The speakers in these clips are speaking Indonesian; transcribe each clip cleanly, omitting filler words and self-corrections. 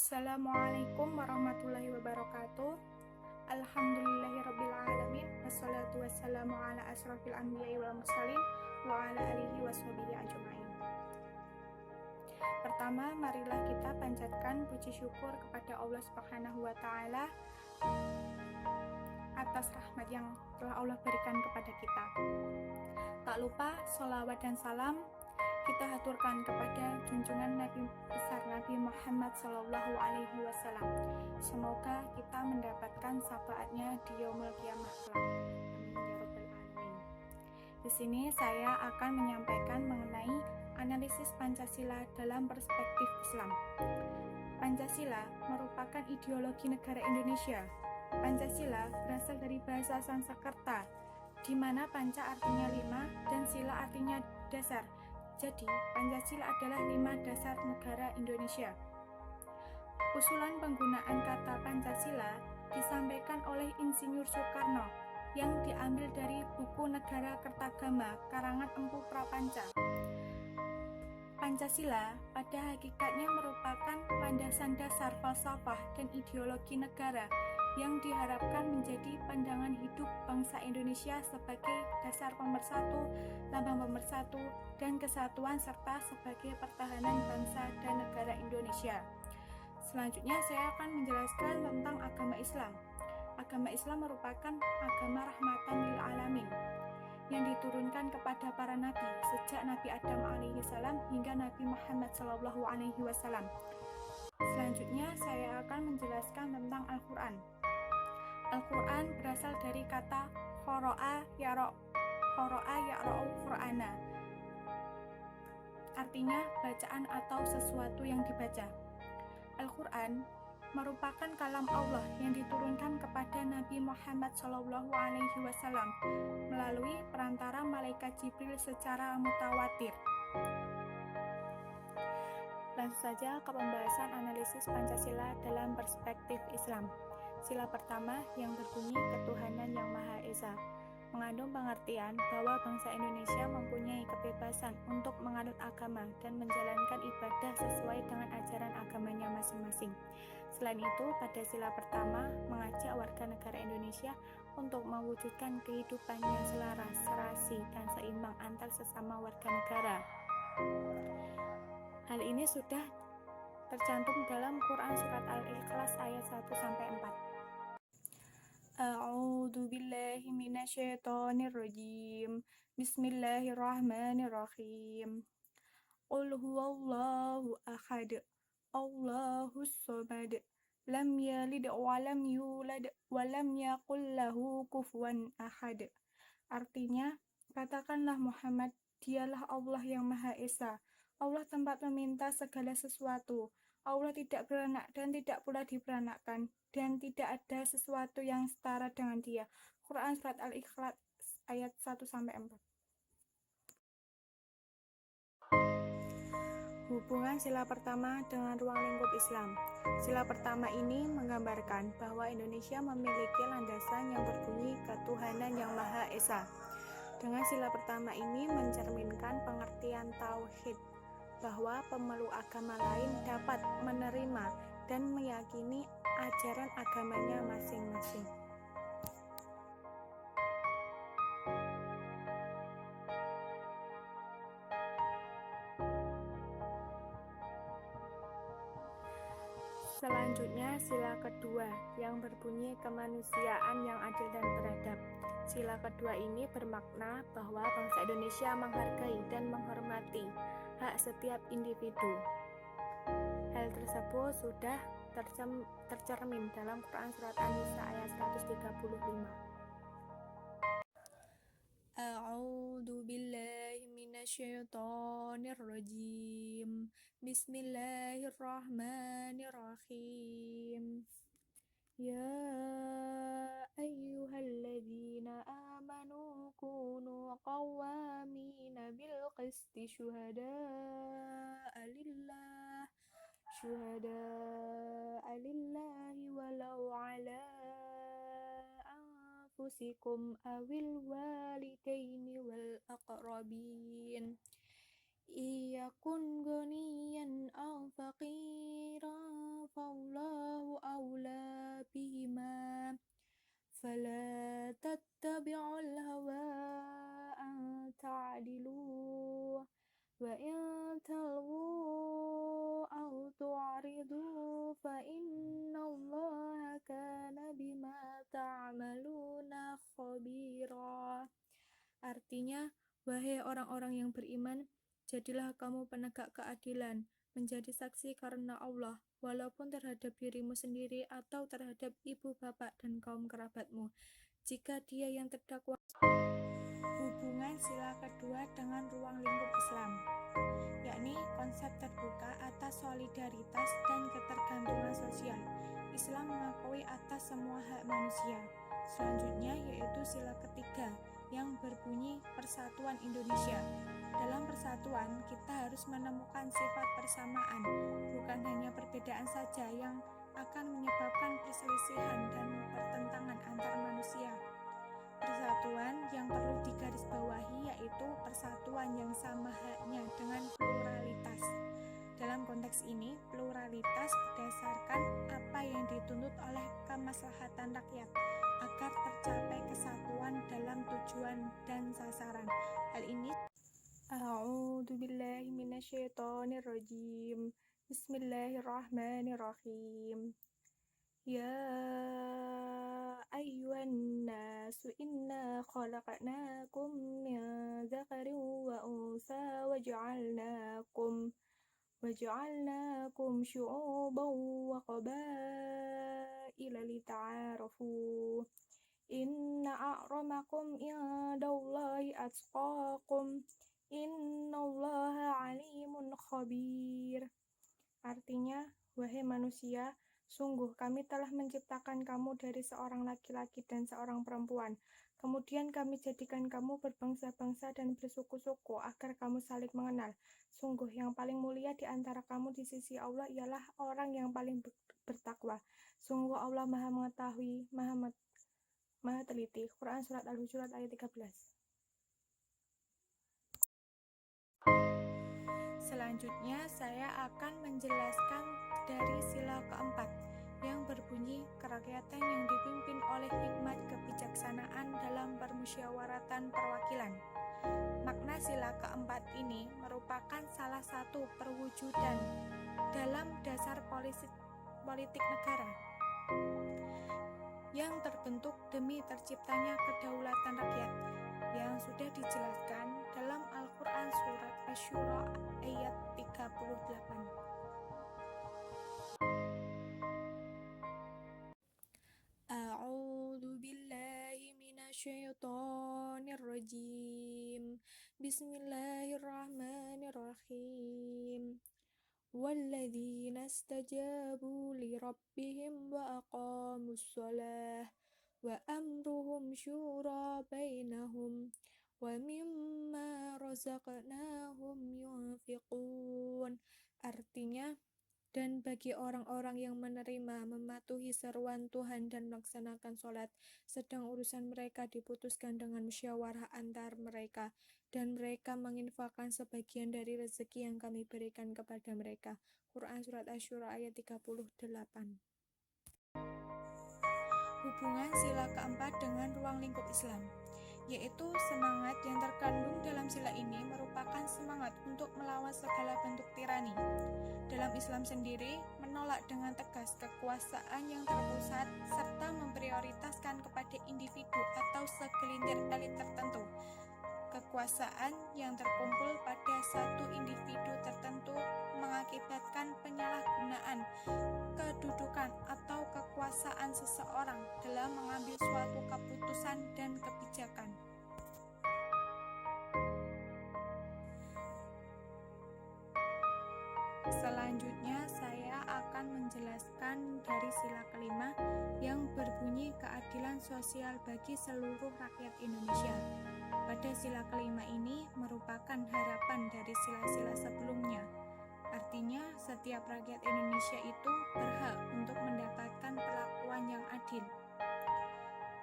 Assalamualaikum warahmatullahi wabarakatuh. Alhamdulillahirrabbilalamin. Wassalatu wassalamu ala asrafil anbiya'i wal mursalin wa ala alihi washabihi ajma'in. Pertama, marilah kita panjatkan puji syukur kepada Allah Subhanahu wa Ta'ala atas rahmat yang telah Allah berikan kepada kita. Tak lupa sholawat dan salam kita haturkan kepada junjungan Nabi besar Nabi Muhammad Sallallahu Alaihi Wasallam. Semoga kita mendapatkan syafaatnya di Yaumul Qiyamah kelak. Amin ya Rabbal Alamin. Di sini saya akan menyampaikan mengenai analisis Pancasila dalam perspektif Islam. Pancasila merupakan ideologi negara Indonesia. Pancasila berasal dari bahasa Sanskerta, di mana panca artinya 5 dan sila artinya dasar. Jadi, Pancasila adalah 5 dasar negara Indonesia. Usulan penggunaan kata Pancasila disampaikan oleh Insinyur Soekarno yang diambil dari buku Negara Kertagama karangan Empu Prapanca. Pancasila pada hakikatnya merupakan landasan dasar falsafah dan ideologi negara yang diharapkan menjadi pandangan hidup bangsa Indonesia sebagai dasar pemersatu, lambang pemersatu, dan kesatuan serta sebagai pertahanan bangsa dan negara Indonesia. Selanjutnya saya akan menjelaskan tentang agama Islam. Agama Islam merupakan agama rahmatan lil alamin yang diturunkan kepada para nabi sejak Nabi Adam alaihissalam hingga Nabi Muhammad sallallahu alaihi wasallam. Selanjutnya saya akan menjelaskan tentang Al-Quran. Al-Quran berasal dari kata qara'a ya'ra'u Qur'ana. Artinya bacaan atau sesuatu yang dibaca. Al-Quran merupakan kalam Allah yang diturunkan kepada Nabi Muhammad SAW melalui perantara malaikat Jibril secara mutawatir. Langsung saja ke pembahasan analisis Pancasila dalam perspektif Islam. Sila pertama yang berbunyi ketuhanan yang Maha Esa mengandung pengertian bahwa bangsa Indonesia mempunyai kebebasan untuk menganut agama dan menjalankan ibadah sesuai dengan ajaran agamanya masing-masing. Selain itu, pada sila pertama mengajak warga negara Indonesia untuk mewujudkan kehidupan yang selaras, serasi, dan seimbang antar sesama warga negara. Hal ini sudah tercantum dalam Quran Surat Al-Ikhlas ayat 1-4. A'udzu billahi minasyaitonir rajim. Bismillahirrahmanirrahim. Qul huwallahu ahad. Allahus samad. Lam yalid wa lam yulad wa lam yakul lahu kufuwan ahad. Artinya, katakanlah Muhammad, dialah Allah yang Maha Esa. Allah tempat meminta segala sesuatu. Allah tidak beranak dan tidak pula diberanakkan, dan tidak ada sesuatu yang setara dengan Dia. Quran Surat Al-Ikhlas ayat 1-4. Hubungan sila pertama dengan ruang lingkup Islam. Sila pertama ini menggambarkan bahwa Indonesia memiliki landasan yang berbunyi ketuhanan yang Maha Esa. Dengan sila pertama ini mencerminkan pengertian tauhid, bahwa pemeluk agama lain dapat menerima dan meyakini ajaran agamanya masing-masing. Selanjutnya sila kedua yang berbunyi kemanusiaan yang adil dan beradab. Sila kedua ini bermakna bahwa bangsa Indonesia menghargai dan menghormati hak setiap individu. Hal tersebut sudah tercermin dalam Quran Surat An-Nisa ayat 135. A'udzu billahi minasyaitonir rajim. Bismillahirrahmanirrahim. Ya ayyuhalladzina amanu kunu qawwamina bil qisti syuhada'a lillahi walau ala anfusikum awil walidaini wal aqrabin iyakun ghaniyan aw faqiran فالله أولى بهما فلا تتبعوا الهوى أن تعدلوا وإن تلووا أو تعرضوا فإن الله كان بما تعملون خبيرا. Artinya, wahai orang-orang yang beriman, jadilah kamu penegak keadilan, menjadi saksi karena Allah, walaupun terhadap dirimu sendiri atau terhadap ibu bapak dan kaum kerabatmu, jika dia yang terdakwa. Hubungan sila kedua dengan ruang lingkup Islam, yakni konsep terbuka atas solidaritas dan ketergantungan sosial. Islam mengakui atas semua hak manusia. Selanjutnya yaitu sila ketiga yang berbunyi Persatuan Indonesia. Dalam persatuan, kita harus menemukan sifat persamaan, bukan hanya perbedaan saja yang akan menyebabkan perselisihan dan pertentangan antar manusia. Persatuan yang perlu digarisbawahi yaitu persatuan yang sama haknya dengan pluralitas. Dalam konteks ini, pluralitas berdasarkan apa yang dituntut oleh kemaslahatan rakyat agar tercapai kesatuan dalam tujuan dan sasaran. Hal ini A'udzubillahi minasyaitonirrajim. Bismillahirrahmanirrahim. Ya ayyuhan nasu inna khalaqnakum min dzakarin wa unsa waja'alnakum syu'uban wa qabaila lita'arafu. Inna a'ramakum indallahi atqakum. Innallaha alimun khabir. Artinya, wahai manusia, sungguh kami telah menciptakan kamu dari seorang laki-laki dan seorang perempuan. Kemudian kami jadikan kamu berbangsa-bangsa dan bersuku-suku agar kamu saling mengenal. Sungguh yang paling mulia di antara kamu di sisi Allah ialah orang yang paling bertakwa. Sungguh Allah Maha mengetahui, Maha teliti. Quran Surat Al-Hujurat ayat 13. Selanjutnya saya akan menjelaskan dari sila keempat yang berbunyi kerakyatan yang dipimpin oleh hikmat kebijaksanaan dalam permusyawaratan perwakilan. Makna sila keempat ini merupakan salah satu perwujudan dalam dasar politik negara yang terbentuk demi terciptanya kedaulatan rakyat yang sudah dijelaskan dalam Al-Quran Surat Asy-Syura ayat 38. A'udzu billahi minasyaitonir rajim. Bismillahirrahmanirrahim. Walladzina istajabu li rabbihim wa aqamus shalah wa amruhum syura bainahum wa mimma razaqnahum yunfiqun. Artinya, dan bagi orang-orang yang menerima, mematuhi seruan Tuhan dan melaksanakan sholat, sedang urusan mereka diputuskan dengan musyawarah antar mereka, dan mereka menginfakkan sebagian dari rezeki yang kami berikan kepada mereka. Quran Surat Asy-Syura ayat 38. Hubungan sila keempat dengan ruang lingkup Islam, yaitu semangat yang terkandung dalam sila ini merupakan semangat untuk melawan segala bentuk tirani. Dalam Islam sendiri, menolak dengan tegas kekuasaan yang terpusat serta memprioritaskan kepada individu atau segelintir elit tertentu. Kekuasaan yang terkumpul pada satu individu tertentu mengakibatkan penyalahgunaan kedudukan atau kekuasaan seseorang dalam mengambil suatu keputusan dan kebijakan. Selanjutnya saya akan menjelaskan dari sila kelima yang berbunyi keadilan sosial bagi seluruh rakyat Indonesia. Pada sila kelima ini merupakan harapan dari sila-sila sebelumnya. Artinya, setiap rakyat Indonesia itu berhak untuk mendapatkan perlakuan yang adil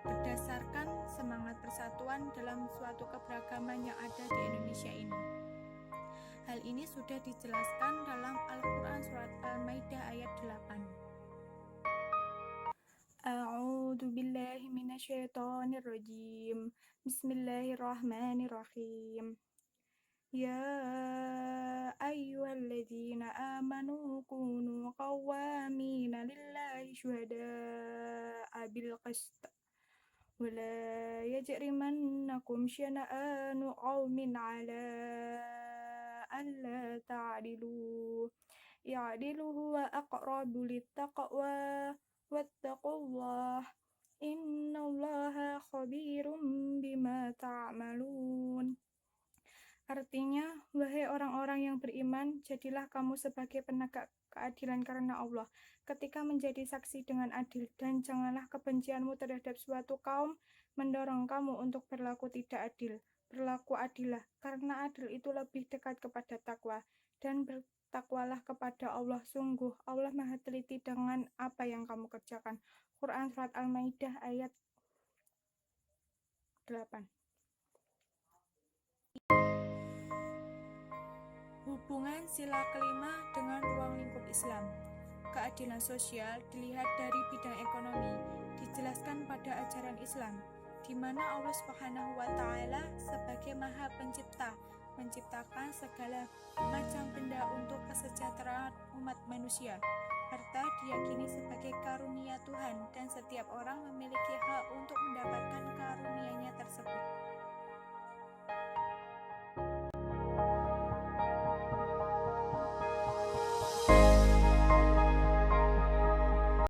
berdasarkan semangat persatuan dalam suatu keberagaman yang ada di Indonesia ini. Hal ini sudah dijelaskan dalam Al-Quran surat Al-Maidah ayat 8. A'udzu billahi minasyaitonir rajim. Bismillahirrahmanirrahim. Ya ayyuhalladzina amanu kunu qawwamina lillahi syuhada'a bil qist. ولا يجرمنكم شنآن قوم على ألا تعدلوا اعدلوا هو أقرب للتقوى واتقوا الله إن الله خبير بما تعملون. Artinya, wahai orang-orang yang beriman, jadilah kamu sebagai penegak keadilan karena Allah, ketika menjadi saksi dengan adil, dan janganlah kebencianmu terhadap suatu kaum mendorong kamu untuk berlaku tidak adil. Berlaku adillah, karena adil itu lebih dekat kepada takwa, dan bertakwalah kepada Allah. Sungguh, Allah Maha teliti dengan apa yang kamu kerjakan. Quran Surat Al-Maidah ayat 8. Hubungan sila kelima dengan ruang lingkup Islam. Keadilan sosial dilihat dari bidang ekonomi, dijelaskan pada ajaran Islam, di mana Allah Subhanahu wa Ta'ala sebagai Maha Pencipta menciptakan segala macam benda untuk kesejahteraan umat manusia. Harta diyakini sebagai karunia Tuhan, dan setiap orang memiliki hak untuk